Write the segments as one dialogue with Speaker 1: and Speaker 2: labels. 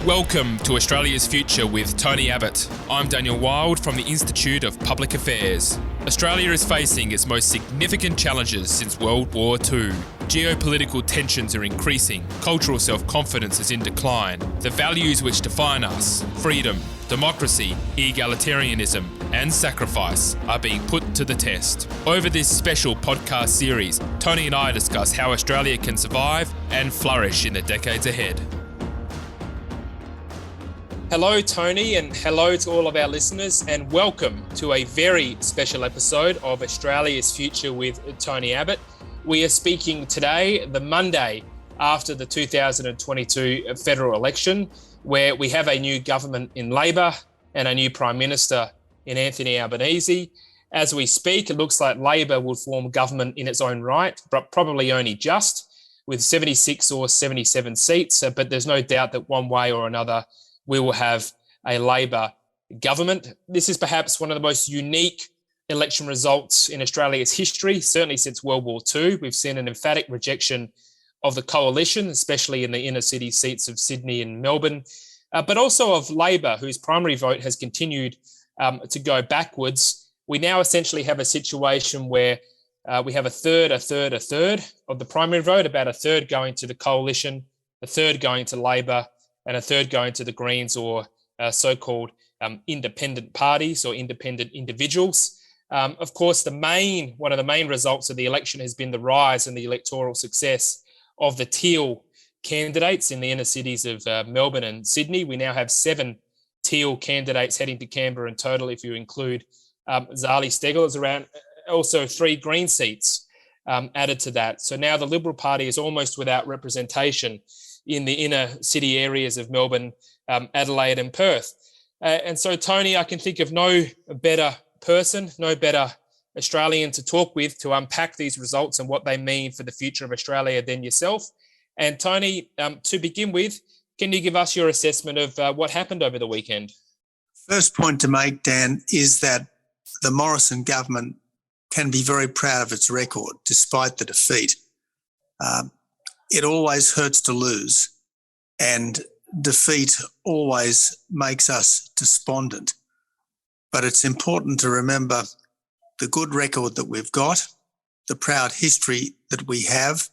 Speaker 1: Welcome to Australia's Future with Tony Abbott. I'm Daniel Wild from the Institute of Public Affairs. Australia is facing its most significant challenges since World War II. Geopolitical tensions are increasing, cultural self-confidence is in decline. The values which define us, freedom, democracy, egalitarianism and sacrifice, are being put to the test. Over this special podcast series, Tony and I discuss how Australia can survive and flourish in the decades ahead. Hello, Tony, and hello to all of our listeners, and welcome to a very special episode of Australia's Future with Tony Abbott. We are speaking today, the Monday after the 2022 federal election, where we have a new government in Labor and a new Prime Minister in Anthony Albanese. As we speak, it looks like Labor will form government in its own right, but probably only just, with 76 or 77 seats, but there's no doubt that one way or another we will have a Labor government. This is perhaps one of the most unique election results in Australia's history, certainly since World War II. We've seen an emphatic rejection of the coalition, especially in the inner city seats of Sydney and Melbourne, but also of Labor, whose primary vote has continued to go backwards. We now essentially have a situation where we have a third of the primary vote, about a third going to the coalition, a third going to Labor, and a third going to the Greens, or so-called independent parties or independent individuals. Of course, one of the main results of the election has been the rise in the electoral success of the teal candidates in the inner cities of Melbourne and Sydney. We now have 7 teal candidates heading to Canberra in total, if you include Zali Steggall. There's around also 3 Green seats added to that. So now the Liberal Party is almost without representation in the inner city areas of Melbourne, Adelaide and Perth. And so, Tony, I can think of no better person, no better Australian to talk with to unpack these results and what they mean for the future of Australia than yourself. And Tony, to begin with, can you give us your assessment of what happened over the weekend?
Speaker 2: First point to make, Dan, is that the Morrison government can be very proud of its record despite the defeat. It always hurts to lose, and defeat always makes us despondent. But it's important to remember the good record that we've got, the proud history that we have,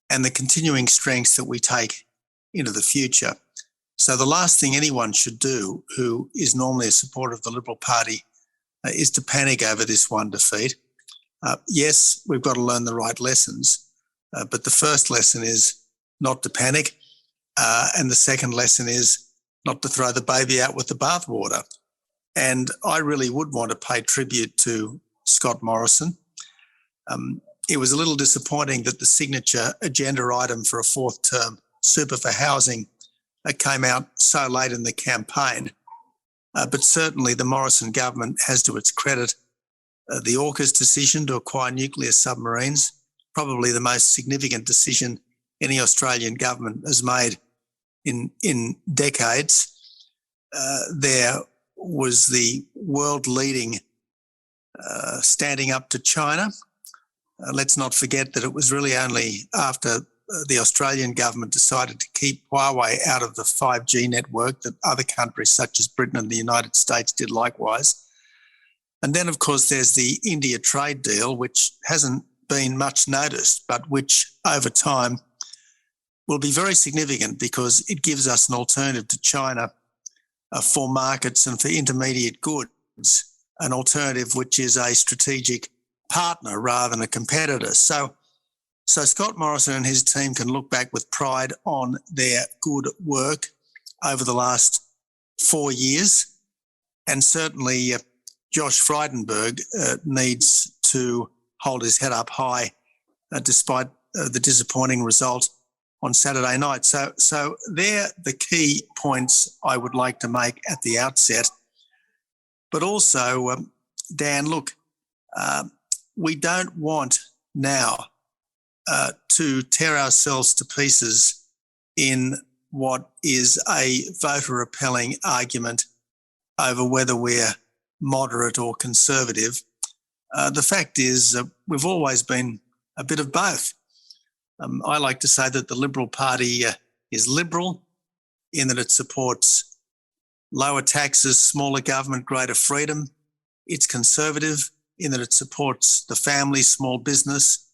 Speaker 2: and the continuing strengths that we take into the future. So the last thing anyone should do who is normally a supporter of the Liberal Party is to panic over this one defeat. Yes, we've got to learn the right lessons. But the first lesson is not to panic, and the second lesson is not to throw the baby out with the bathwater. And I really would want to pay tribute to Scott Morrison. It was a little disappointing that the signature agenda item for a 4th term super for housing came out so late in the campaign. But certainly the Morrison government has to its credit the AUKUS decision to acquire nuclear submarines, probably the most significant decision any Australian government has made in decades. There was the world-leading standing up to China. Let's not forget that it was really only after the Australian government decided to keep Huawei out of the 5G network that other countries such as Britain and the United States did likewise. And then, of course, there's the India trade deal, which hasn't been much noticed, but which over time will be very significant because it gives us an alternative to China for markets and for intermediate goods, an alternative which is a strategic partner rather than a competitor. So Scott Morrison and his team can look back with pride on their good work over the last 4 years, and certainly Josh Frydenberg needs to hold his head up high despite the disappointing result on Saturday night. So they're the key points I would like to make at the outset. But also, Dan, look, we don't want now to tear ourselves to pieces in what is a voter-repelling argument over whether we're moderate or conservative. The fact is we've always been a bit of both. I like to say that the Liberal Party is liberal in that it supports lower taxes, smaller government, greater freedom. It's conservative in that it supports the family, small business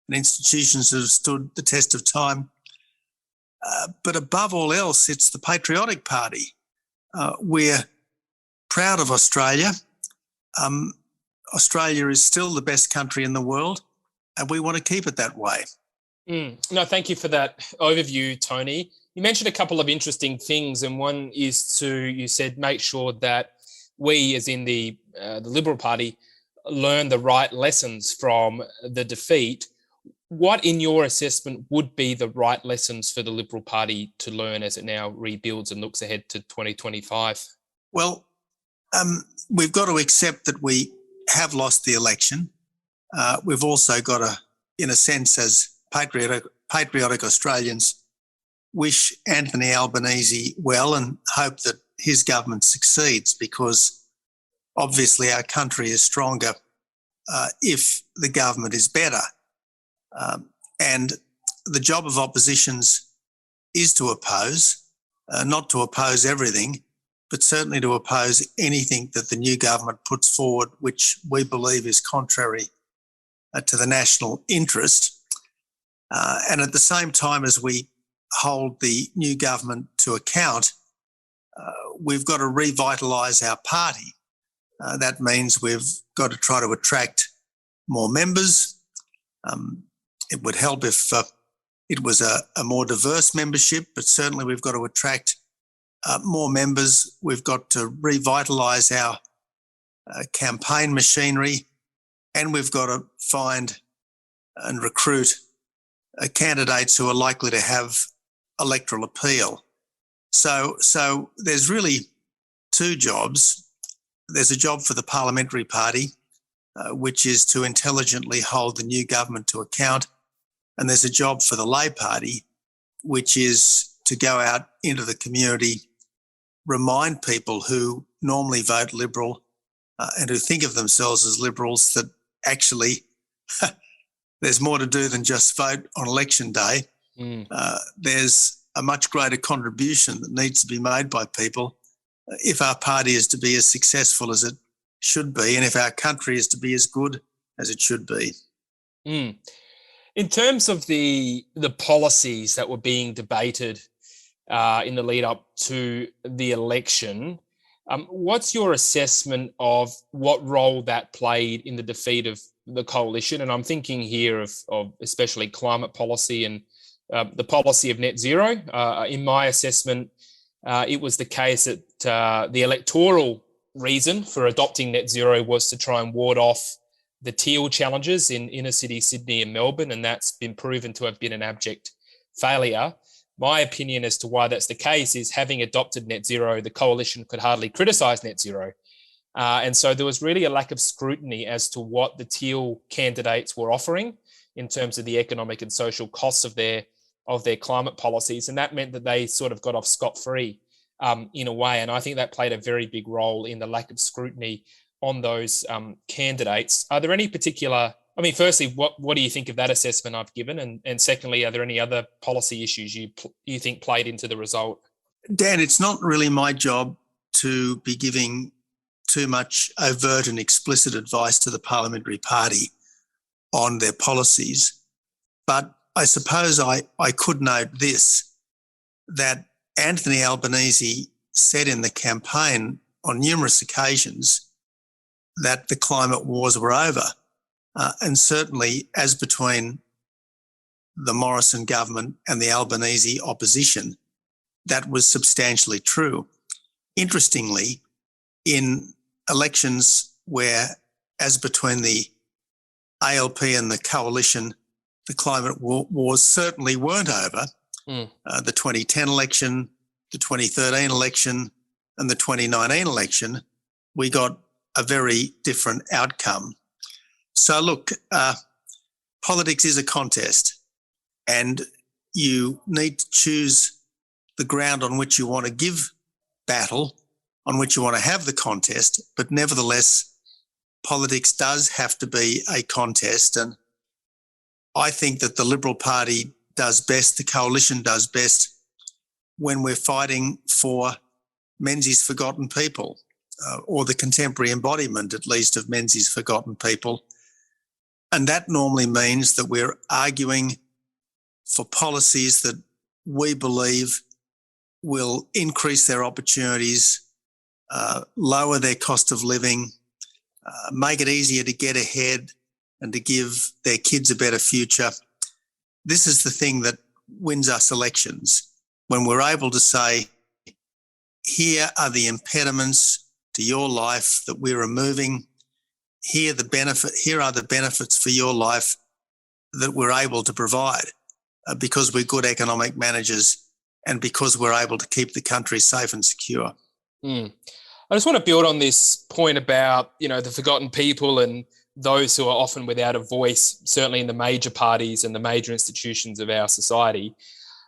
Speaker 2: and institutions that have stood the test of time. But above all else, it's the patriotic party. We're proud of Australia. Australia is still the best country in the world, and we want to keep it that way.
Speaker 1: No, thank you for that overview, Tony. You mentioned a couple of interesting things, and one is you said, make sure that we, as in the Liberal Party, learn the right lessons from the defeat. What, in your assessment, would be the right lessons for the Liberal Party to learn as it now rebuilds and looks ahead to 2025?
Speaker 2: Well, we've got to accept that we have lost the election. We've also got to, in a sense, as patriotic Australians, wish Anthony Albanese well and hope that his government succeeds, because obviously our country is stronger if the government is better. And the job of oppositions is to oppose, not to oppose everything, but certainly to oppose anything that the new government puts forward, which we believe is contrary to the national interest. And at the same time as we hold the new government to account, we've got to revitalise our party. That means we've got to try to attract more members. It would help if it was a more diverse membership, but certainly we've got to attract more members. We've got to revitalise our campaign machinery, and we've got to find and recruit candidates who are likely to have electoral appeal. So there's really two jobs. There's a job for the parliamentary party, which is to intelligently hold the new government to account. And there's a job for the Labor Party, which is to go out into the community, remind people who normally vote Liberal and who think of themselves as Liberals that actually there's more to do than just vote on election day. There's a much greater contribution that needs to be made by people if our party is to be as successful as it should be, and if our country is to be as good as it should be.
Speaker 1: In terms of the policies that were being debated in the lead up to the election, what's your assessment of what role that played in the defeat of the coalition? And I'm thinking here of especially climate policy and the policy of net zero. In my assessment, it was the case that the electoral reason for adopting net zero was to try and ward off the teal challenges in inner city Sydney and Melbourne, and that's been proven to have been an abject failure. My opinion as to why that's the case is, having adopted net zero, the coalition could hardly criticise net zero. And so there was really a lack of scrutiny as to what the teal candidates were offering in terms of the economic and social costs of their climate policies. And that meant that they sort of got off scot-free in a way. And I think that played a very big role in the lack of scrutiny on those candidates. Are there any particular, firstly, what do you think of that assessment I've given? And secondly, are there any other policy issues you think played into the result?
Speaker 2: Dan, it's not really my job to be giving too much overt and explicit advice to the parliamentary party on their policies. But I suppose I could note this, that Anthony Albanese said in the campaign on numerous occasions that the climate wars were over. And certainly, as between the Morrison government and the Albanese opposition, that was substantially true. Interestingly, in elections where, as between the ALP and the coalition, the climate wars certainly weren't over, the 2010 election, the 2013 election and the 2019 election, we got a very different outcome. So look, politics is a contest, and you need to choose the ground on which you want to give battle, on which you want to have the contest, but nevertheless, politics does have to be a contest. And I think that the Liberal Party does best, the coalition does best when we're fighting for Menzies' forgotten people, or the contemporary embodiment, at least, of Menzies' forgotten people. And that normally means that we're arguing for policies that we believe will increase their opportunities, lower their cost of living, make it easier to get ahead and to give their kids a better future. This is the thing that wins us elections, when we're able to say, here are the impediments to your life that we're removing. Here are the benefits for your life that we're able to provide, because we're good economic managers and because we're able to keep the country safe and secure.
Speaker 1: I just want to build on this point about, the forgotten people and those who are often without a voice, certainly in the major parties and the major institutions of our society.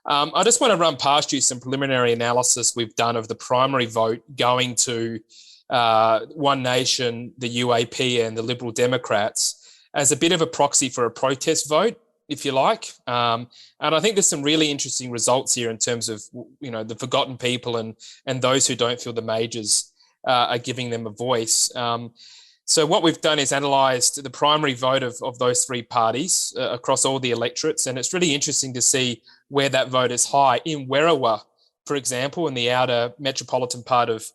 Speaker 1: I just want to run past you some preliminary analysis we've done of the primary vote going to One Nation, the UAP and the Liberal Democrats as a bit of a proxy for a protest vote, if you like. And I think there's some really interesting results here in terms of, the forgotten people and those who don't feel the majors are giving them a voice. So what we've done is analysed the primary vote of those three parties across all the electorates, and it's really interesting to see where that vote is high. In Werriwa, for example, in the outer metropolitan part of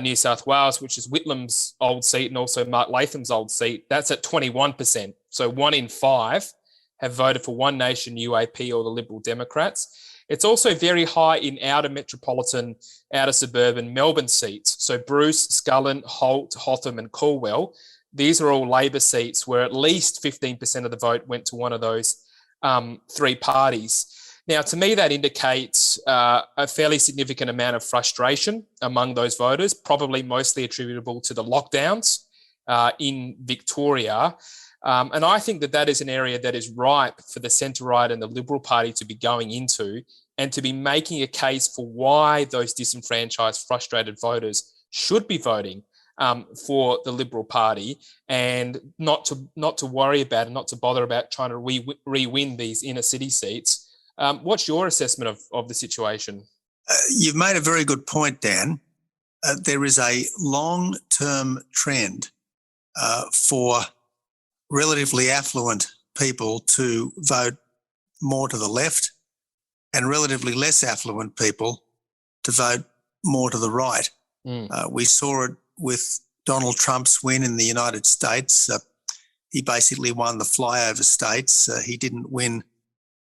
Speaker 1: New South Wales, which is Whitlam's old seat and also Mark Latham's old seat, that's at 21%. So 1 in 5 have voted for One Nation, UAP or the Liberal Democrats. It's also very high in outer metropolitan, outer suburban Melbourne seats. So Bruce, Scullin, Holt, Hotham and Calwell, these are all Labor seats where at least 15% of the vote went to one of those three parties. Now, to me, that indicates a fairly significant amount of frustration among those voters, probably mostly attributable to the lockdowns in Victoria. And I think that is an area that is ripe for the centre-right and the Liberal Party to be going into and to be making a case for why those disenfranchised, frustrated voters should be voting for the Liberal Party, and not to worry about and not to bother about trying to re-win these inner city seats. What's your assessment of the situation?
Speaker 2: You've made a very good point, Dan. There is a long-term trend for relatively affluent people to vote more to the left and relatively less affluent people to vote more to the right. We saw it with Donald Trump's win in the United States. He basically won the flyover states. He didn't win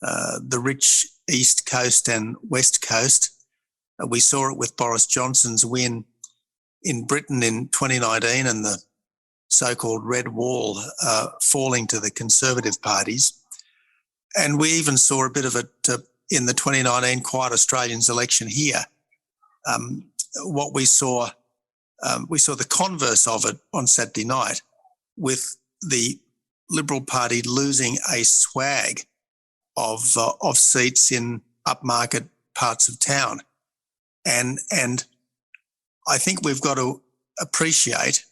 Speaker 2: the rich East Coast and West Coast. We saw it with Boris Johnson's win in Britain in 2019 and the so-called red wall falling to the Conservative parties. And we even saw a bit of it in the 2019 Quiet Australians election here. What we saw the converse of it on Saturday night, with the Liberal Party losing a swag of seats in upmarket parts of town. And I think we've got to appreciate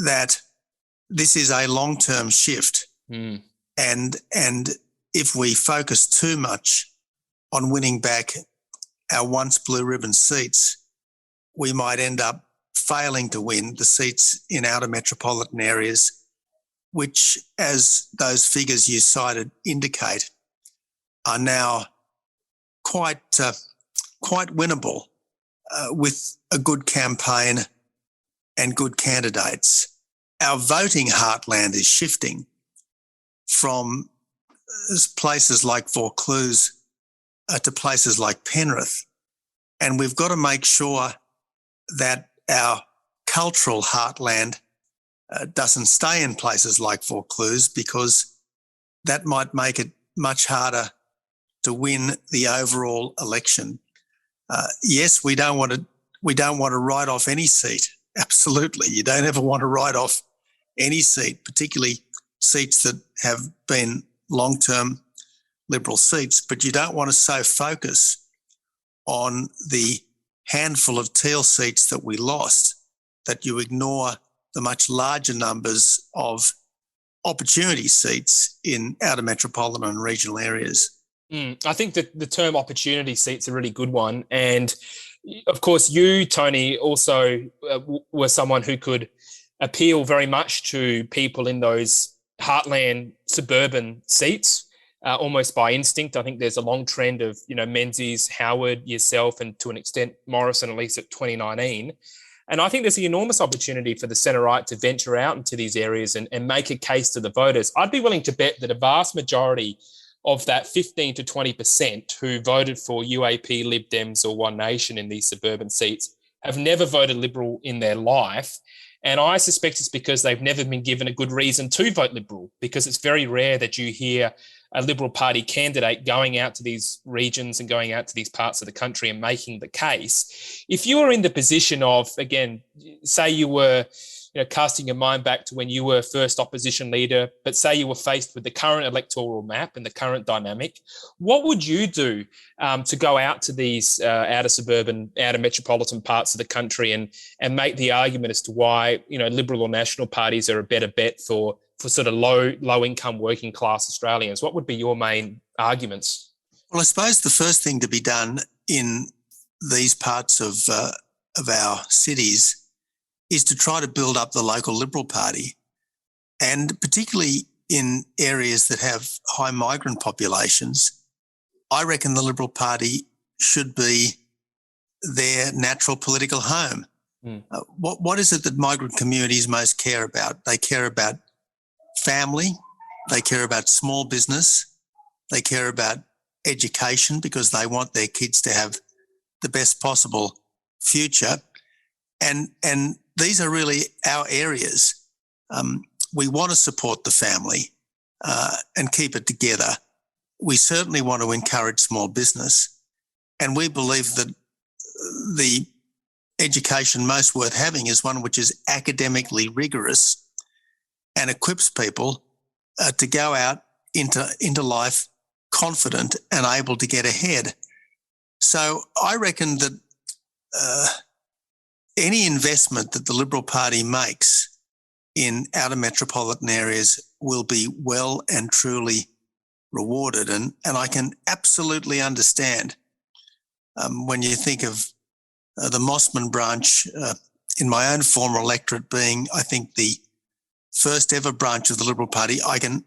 Speaker 2: that this is a long-term shift. And if we focus too much on winning back our once blue ribbon seats, we might end up failing to win the seats in outer metropolitan areas, which, as those figures you cited indicate, are now quite winnable with a good campaign and good candidates. Our voting heartland is shifting from places like Vaucluse to places like Penrith. And we've got to make sure that our cultural heartland doesn't stay in places like Vaucluse, because that might make it much harder to win the overall election. Yes, we don't want to write off any seat. Absolutely. You don't ever want to write off any seat, particularly seats that have been long-term Liberal seats, but you don't want to so focus on the handful of teal seats that we lost that you ignore the much larger numbers of opportunity seats in outer metropolitan and regional areas.
Speaker 1: I think that the term opportunity seat's a really good one. And of course, you, Tony, also were someone who could appeal very much to people in those heartland suburban seats, almost by instinct. I think there's a long trend of, Menzies, Howard, yourself, and to an extent, Morrison, at least at 2019. And I think there's an enormous opportunity for the centre-right to venture out into these areas and make a case to the voters. I'd be willing to bet that a vast majority of that 15 to 20% who voted for UAP, Lib Dems or One Nation in these suburban seats have never voted Liberal in their life. And I suspect it's because they've never been given a good reason to vote Liberal, because it's very rare that you hear a Liberal Party candidate going out to these regions and going out to these parts of the country and making the case. If you were in the position of, again, say you were casting your mind back to when you were first opposition leader, but say you were faced with the current electoral map and the current dynamic, what would you do to go out to these outer suburban, outer metropolitan parts of the country and make the argument as to why, Liberal or National parties are a better bet for sort of low income working class Australians? What would be your main arguments?
Speaker 2: Well, I suppose the first thing to be done in these parts of our cities is to try to build up the local Liberal Party, and particularly in areas that have high migrant populations. I reckon the Liberal Party should be their natural political home. What is it that migrant communities most care about? They care about family, they care about small business, they care about education because they want their kids to have the best possible future. And these are really our areas. We want to support the family and keep it together. We certainly want to encourage small business. And we believe that the education most worth having is one which is academically rigorous and equips people to go out into life confident and able to get ahead. So I reckon that any investment that the Liberal Party makes in outer metropolitan areas will be well and truly rewarded. And I can absolutely understand when you think of the Mossman branch in my own former electorate being, I think, the first ever branch of the Liberal Party. I can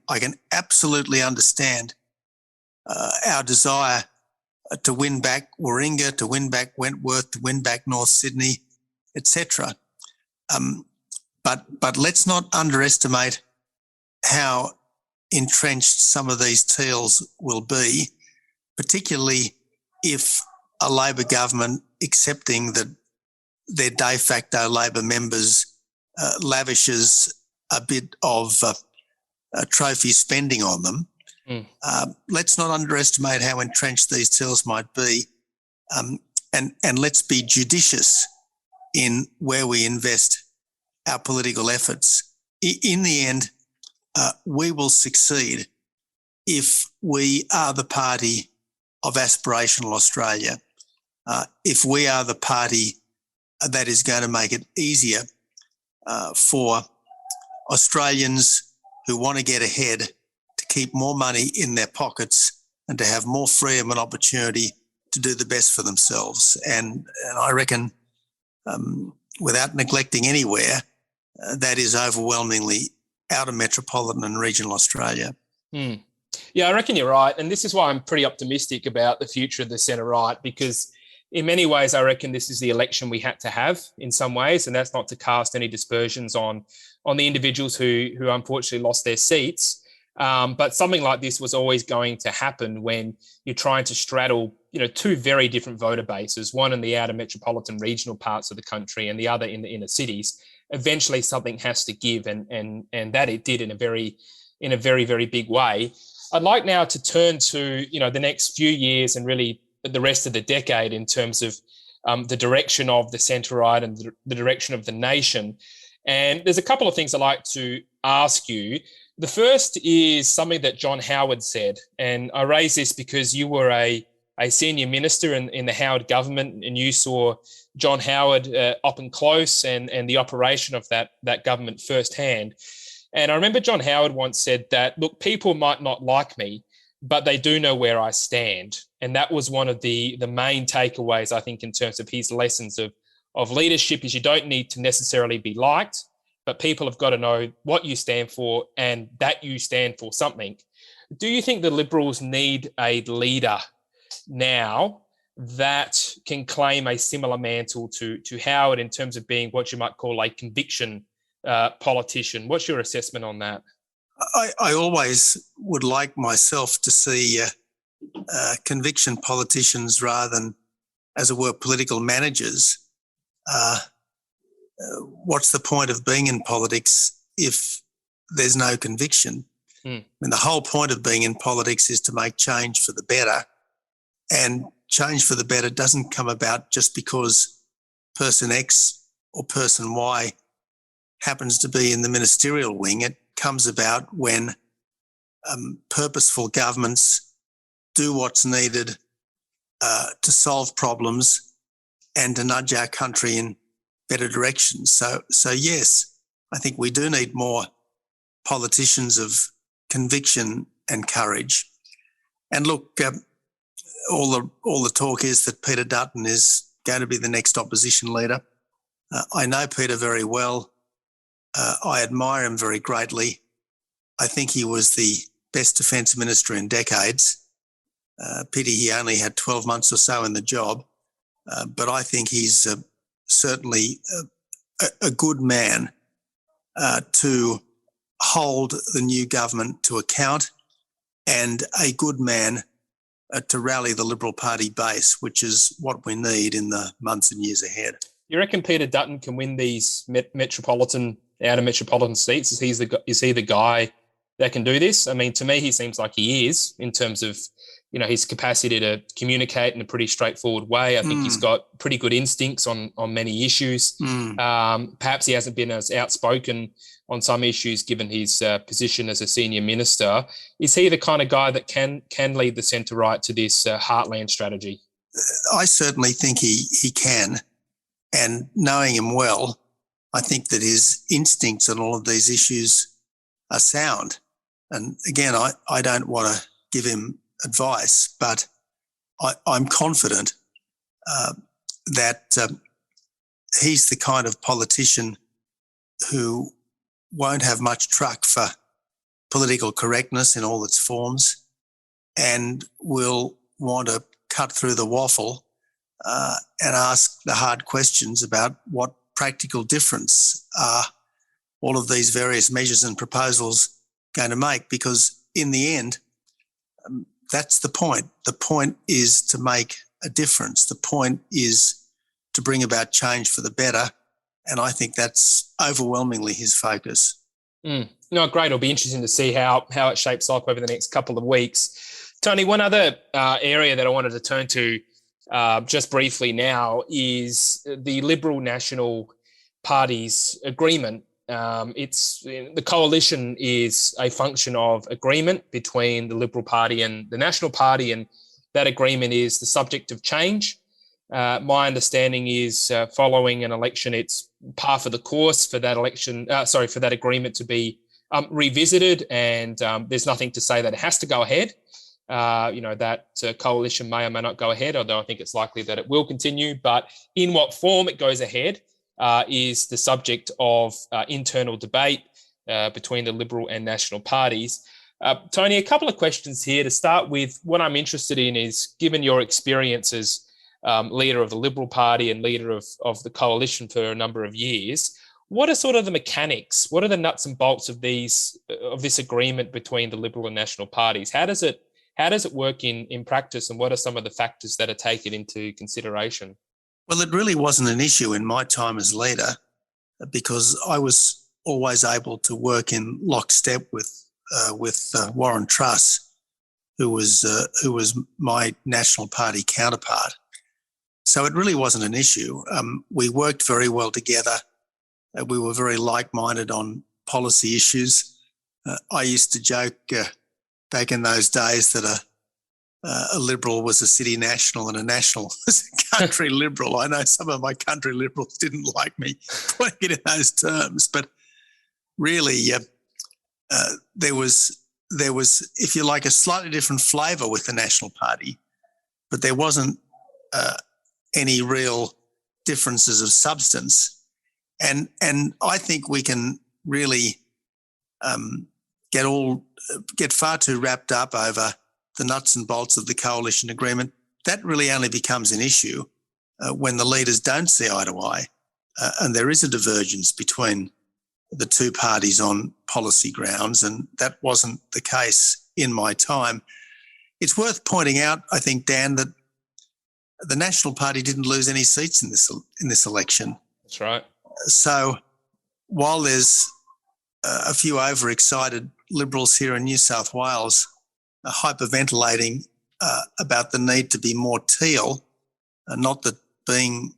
Speaker 2: absolutely understand our desire to win back Warringah, to win back Wentworth, to win back North Sydney, etc. But let's not underestimate how entrenched some of these teals will be, particularly if a Labor government accepting that their de facto Labor members lavishes a bit of trophy spending on them. Let's not underestimate how entrenched these teals might be, and let's be judicious in where we invest our political efforts. In the end, we will succeed if we are the party of aspirational Australia, if we are the party that is going to make it easier for Australians who want to get ahead to keep more money in their pockets and to have more freedom and opportunity to do the best for themselves. And I reckon, without neglecting anywhere, that is overwhelmingly outer metropolitan and regional Australia.
Speaker 1: Yeah, I reckon you're right. And this is why I'm pretty optimistic about the future of the centre-right, because in many ways, I reckon this is the election we had to have in some ways, and that's not to cast any dispersions on the individuals who unfortunately lost their seats. But something like this was always going to happen when you're trying to straddle, two very different voter bases, one in the outer metropolitan regional parts of the country and the other in the inner cities. Eventually something has to give, and that it did in a very, very big way. I'd like now to turn to, the next few years and really the rest of the decade in terms of the direction of the centre-right and the direction of the nation. And there's a couple of things I'd like to ask you. The first is something that John Howard said, and I raise this because you were a senior minister in the Howard government, and you saw John Howard up and close and the operation of that government firsthand. And I remember John Howard once said that, look, people might not like me, but they do know where I stand. And that was one of the main takeaways, I think, in terms of his lessons of leadership, is you don't need to necessarily be liked, but people have got to know what you stand for and that you stand for something. Do you think the Liberals need a leader now that can claim a similar mantle to Howard in terms of being what you might call a conviction politician? What's your assessment on that?
Speaker 2: I always would like myself to see conviction politicians rather than, as it were, political managers. What's the point of being in politics if there's no conviction? I mean, the whole point of being in politics is to make change for the better, and change for the better doesn't come about just because person X or person Y happens to be in the ministerial wing. It comes about when purposeful governments do what's needed to solve problems and to nudge our country in better directions. So yes, I think we do need more politicians of conviction and courage. And look, all the talk is that Peter Dutton is going to be the next opposition leader. I know Peter very well. I admire him very greatly. I think he was the best defence minister in decades. Pity he only had 12 months or so in the job. But I think he's certainly a good man to hold the new government to account, and a good man to rally the Liberal Party base, which is what we need in the months and years ahead.
Speaker 1: You reckon Peter Dutton can win these outer metropolitan seats? Is he the guy that can do this? I mean, to me, he seems like he is, in terms of, you know, his capacity to communicate in a pretty straightforward way. I think he's got pretty good instincts on many issues. Perhaps he hasn't been as outspoken on some issues given his position as a senior minister. Is he the kind of guy that can lead the centre-right to this heartland strategy?
Speaker 2: I certainly think he can. And knowing him well, I think that his instincts on all of these issues are sound. And again, I don't want to give him advice, but I'm confident that he's the kind of politician who won't have much truck for political correctness in all its forms, and will want to cut through the waffle and ask the hard questions about what practical difference are all of these various measures and proposals going to make, because in the end, that's the point. The point is to make a difference. The point is to bring about change for the better. And I think that's overwhelmingly his focus.
Speaker 1: No, great. It'll be interesting to see how it shapes up over the next couple of weeks. Tony, one other area that I wanted to turn to just briefly now is the Liberal National Party's agreement. The coalition is a function of agreement between the Liberal Party and the National Party, and that agreement is the subject of change. My understanding is following an election, it's par for the course for that for that agreement to be revisited, and there's nothing to say that it has to go ahead. That coalition may or may not go ahead, although I think it's likely that it will continue. But in what form it goes ahead is the subject of internal debate between the Liberal and National parties. Tony, a couple of questions here to start with. What I'm interested in is, given your experience as leader of the Liberal Party and leader of the coalition for a number of years, what are sort of the mechanics? What are the nuts and bolts of this agreement between the Liberal and National parties? How does it work in practice, and what are some of the factors that are taken into consideration?
Speaker 2: Well, it really wasn't an issue in my time as leader, because I was always able to work in lockstep with Warren Truss, who was my National Party counterpart. So it really wasn't an issue. We worked very well together. We were very like-minded on policy issues. I used to joke back in those days that a Liberal was a city national and a national was a country Liberal. I know some of my country Liberals didn't like me putting it in those terms, but really there was there was, if you like, a slightly different flavour with the National Party, but there wasn't any real differences of substance. And I think we can really get far too wrapped up over the nuts and bolts of the coalition agreement. That really only becomes an issue when the leaders don't see eye to eye, and there is a divergence between the two parties on policy grounds, and that wasn't the case in my time. It's worth pointing out, I think, Dan, that the National Party didn't lose any seats in this election.
Speaker 1: That's right.
Speaker 2: So while there's a few overexcited Liberals here in New South Wales hyperventilating about the need to be more teal, not that being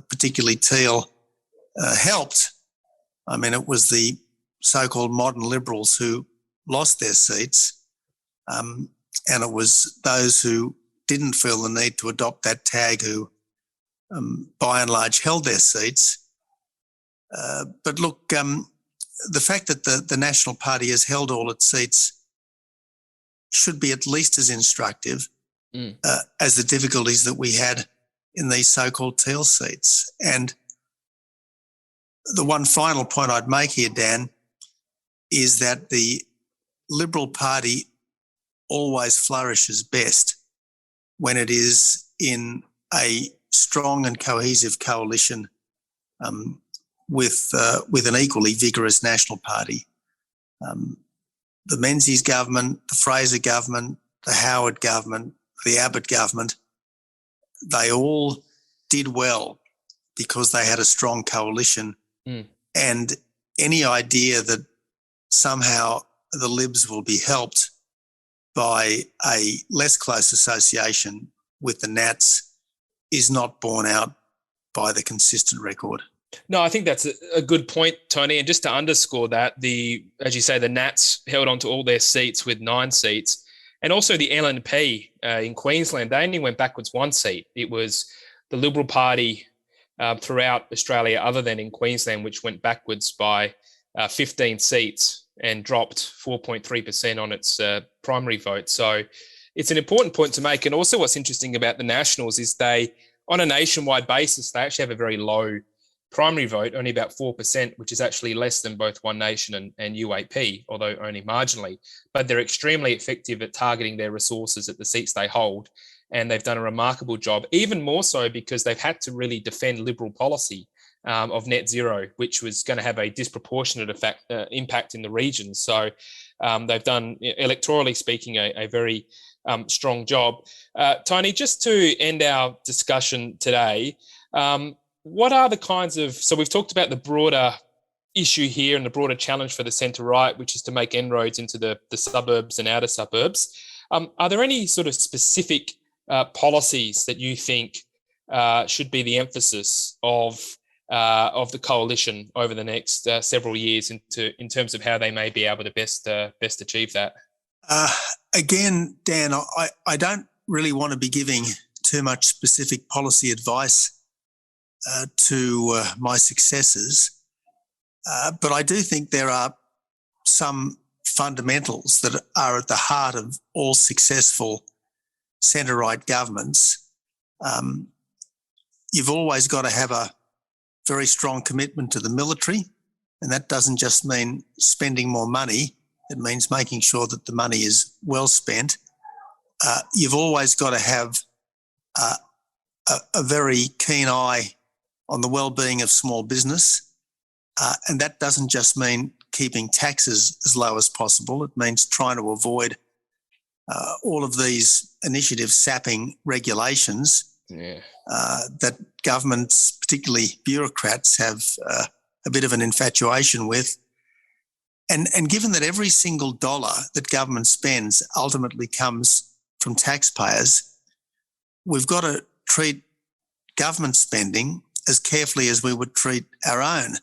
Speaker 2: particularly teal helped. I mean, it was the so-called modern Liberals who lost their seats, and it was those who didn't feel the need to adopt that tag who, by and large, held their seats. But look, the fact that the National Party has held all its seats should be at least as instructive as the difficulties that we had in these so-called teal seats. And the one final point I'd make here, Dan, is that the Liberal Party always flourishes best when it is in a strong and cohesive coalition with an equally vigorous National Party. The Menzies government, the Fraser government, the Howard government, the Abbott government, they all did well because they had a strong coalition. And any idea that somehow the Libs will be helped by a less close association with the Nats is not borne out by the consistent record.
Speaker 1: No, I think that's a good point, Tony. And just to underscore that, as you say, the Nats held on to all their seats with 9 seats. And also the LNP in Queensland, they only went backwards 1 seat. It was the Liberal Party throughout Australia, other than in Queensland, which went backwards by 15 seats and dropped 4.3% on its primary vote. So it's an important point to make. And also what's interesting about the Nationals is they, on a nationwide basis, they actually have a very low primary vote, only about 4%, which is actually less than both One Nation and UAP, although only marginally. But they're extremely effective at targeting their resources at the seats they hold. And they've done a remarkable job, even more so because they've had to really defend Liberal policy of net zero, which was going to have a disproportionate impact in the region. So they've done, electorally speaking, a very strong job. Tony, just to end our discussion today, what are the kinds of, so we've talked about the broader issue here and the broader challenge for the centre-right, which is to make inroads into the suburbs and outer suburbs. Are there any sort of specific policies that you think should be the emphasis of the coalition over the next several years in terms of how they may be able to best achieve that?
Speaker 2: Again, Dan, I don't really want to be giving too much specific policy advice to my successors, but I do think there are some fundamentals that are at the heart of all successful centre-right governments. You've always got to have a very strong commitment to the military, and that doesn't just mean spending more money. It means making sure that the money is well spent. You've always got to have a very keen eye on the well-being of small business, and that doesn't just mean keeping taxes as low as possible. It means trying to avoid all of these initiatives sapping regulations that governments, particularly bureaucrats, have a bit of an infatuation with. And given that every single dollar that government spends ultimately comes from taxpayers, we've got to treat government spending as carefully as we would treat our own.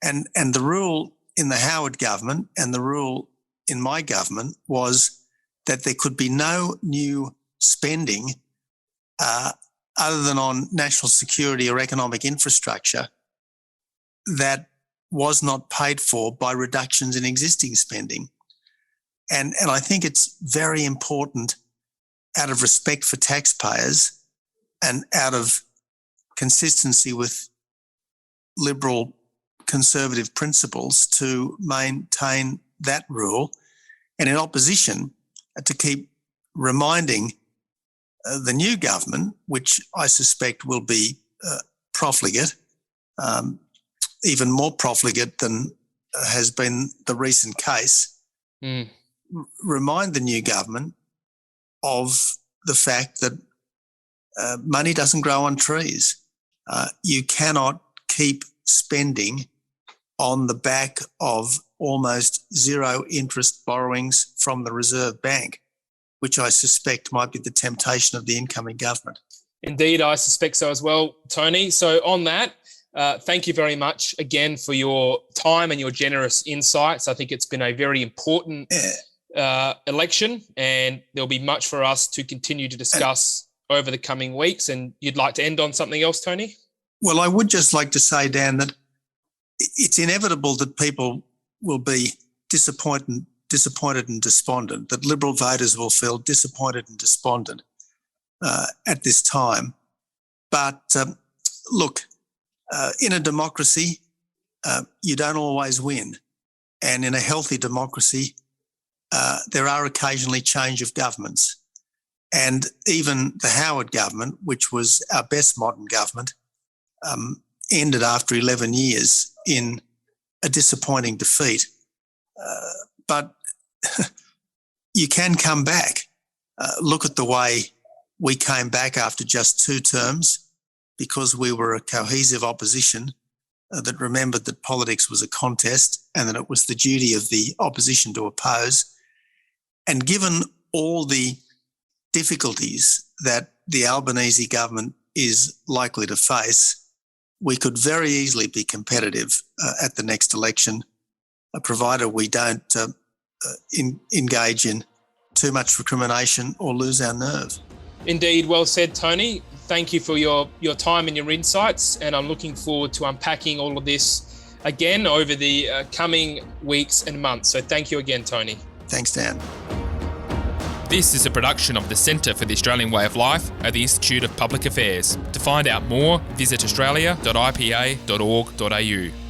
Speaker 2: And the rule in the Howard government and the rule in my government was that there could be no new spending other than on national security or economic infrastructure that was not paid for by reductions in existing spending. And I think it's very important, out of respect for taxpayers and out of consistency with Liberal conservative principles, to maintain that rule, and in opposition to keep reminding the new government, which I suspect will be profligate, even more profligate than has been the recent case, remind the new government of the fact that money doesn't grow on trees. You cannot keep spending on the back of almost zero interest borrowings from the Reserve Bank, which I suspect might be the temptation of the incoming government.
Speaker 1: Indeed, I suspect so as well, Tony. So on that, thank you very much again for your time and your generous insights. I think it's been a very important election, and there'll be much for us to continue to discuss over the coming weeks. And you'd like to end on something else, Tony?
Speaker 2: Well, I would just like to say, Dan, that it's inevitable that people will be disappointed and despondent, that Liberal voters will feel disappointed and despondent at this time. But look, in a democracy, you don't always win. And in a healthy democracy, there are occasionally change of governments. And even the Howard government, which was our best modern government, ended after 11 years in a disappointing defeat. But you can come back. Look at the way we came back after just 2 terms, because we were a cohesive opposition that remembered that politics was a contest and that it was the duty of the opposition to oppose. And given all the difficulties that the Albanese government is likely to face, we could very easily be competitive at the next election, provided we don't engage in too much recrimination or lose our nerve.
Speaker 1: Indeed, well said, Tony. Thank you for your time and your insights, and I'm looking forward to unpacking all of this again over the coming weeks and months. So thank you again, Tony.
Speaker 2: Thanks, Dan.
Speaker 3: This is a production of the Centre for the Australian Way of Life at the Institute of Public Affairs. To find out more, visit australia.ipa.org.au.